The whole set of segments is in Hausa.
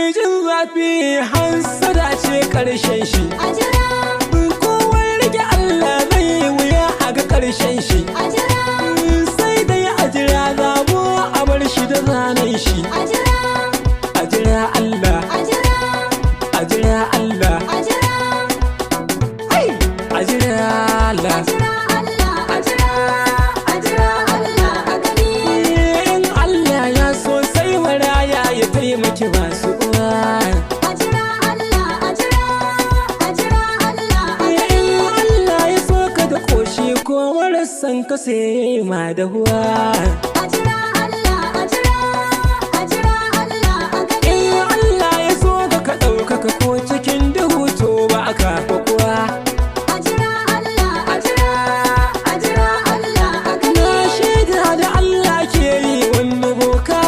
mai jin zafi hansada ce karshen shi. Kowai rage Allah zai wuya a ga karshen shi. Sai dai a jira zabo a bar shi da zanen shi. A jira Allah, a jira Allah, a jira Allah. In Allah ya so sai maraya ya taimaki masu uwa. In Allah ya so ka da koshi ko marasan ka sai ma da huwa. In Allah ya so ka ɗaukaka ko cikin duhu to ba ka kuwa.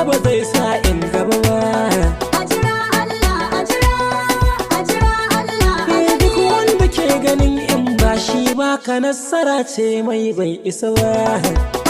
Ba zai sa in gaba ba. Duk wanda ke ganin in ba shi ba ka nasara ce mai bai isa ba.